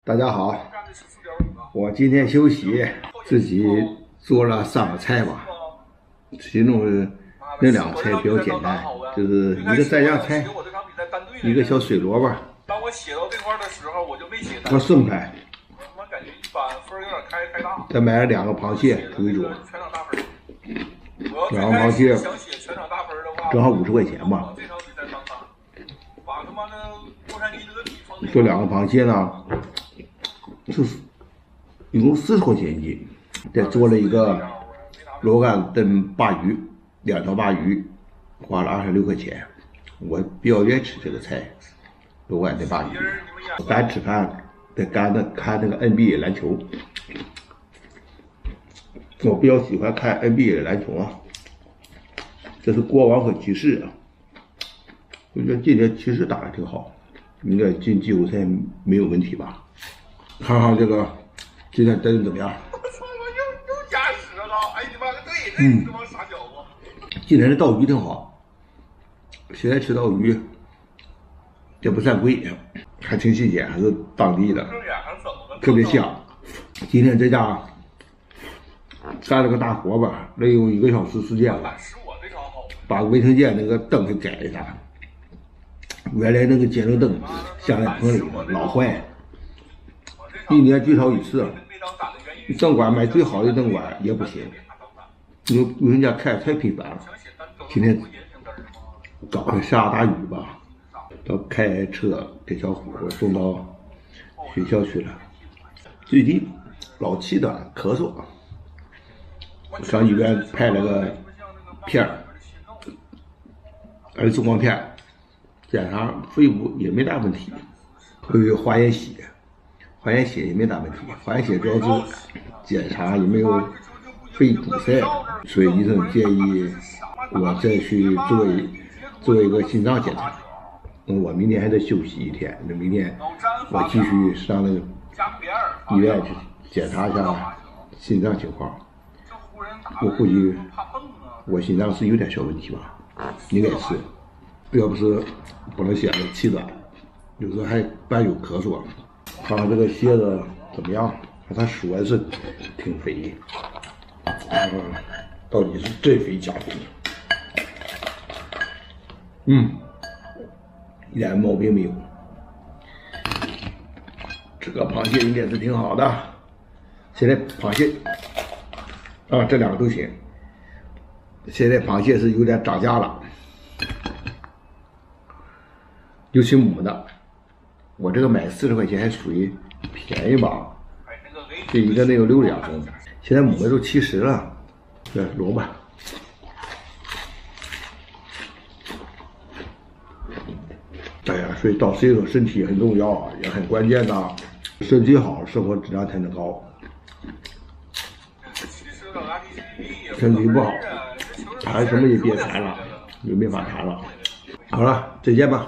大家好，我今天休息，自己做了3个菜吧，其中那2个菜比较简单，就是一个蘸酱菜，一个小水萝卜。当我写到这块的时候，我就没写。和顺派。我他妈感觉一般，分有点开大。再买了2个螃蟹煮一煮。全场大分。 2个螃蟹想写全场大分的话，正好50块钱吧。这场比赛当3，把他妈的洛杉矶这个比方。这2个螃蟹呢，是一共40块钱一斤。再做了一个萝卜干炖鲅鱼，2条鲅鱼，花了26块钱。我比较愿意吃这个菜，萝卜干炖鲅鱼。咱吃饭在干的看那个 NBA 篮球，我比较喜欢看 NBA 篮球啊。这是国王和骑士啊，我觉得今年骑士打得挺好，应该进季后赛没有问题吧？看看这个今天真的怎么样？我操！我又加10了！哎你妈个对，这他妈傻小子！今天的刀鱼挺好，现在吃刀鱼也不算贵，还挺新鲜，还是当地的，特别香。今天在家干了个大活吧，得有1个小时时间了，把卫生间那个灯给改一下。原来那个节能灯镶在棚里老坏，1年最少1次。灯管买最好的灯管也不行，因为卫生间开太频繁了。今天早上下大雨吧，要开车给小虎送到学校去了。最近老气短咳嗽，上医院拍了个片儿，中光片，检查肺部也没大问题，有化验血，化验血也没大问题。化验血主要是检查有没有肺堵塞，所以医生建议我再去做一个心脏检查。我明天还得休息1天，那明天我继续上那个医院去检查一下心脏情况。我估计我心脏是有点小问题吧，应该是，要不是不能显得气短，有时候还伴有咳嗽。看看这个蝎子怎么样？它说是挺肥，到底是真肥假肥？一点毛病没有。这个螃蟹应该是挺好的。现在螃蟹这2个都行。现在螃蟹是有点涨价了，尤其母的，我这个买40块钱还属于便宜吧？这一个能有6两重，现在母的都70了。这萝卜，哎呀，所以到岁数身体很重要啊，也很关键的。身体好，生活质量才能高。身体不好，谈什么也别谈了，也没法谈了。好了，再见吧。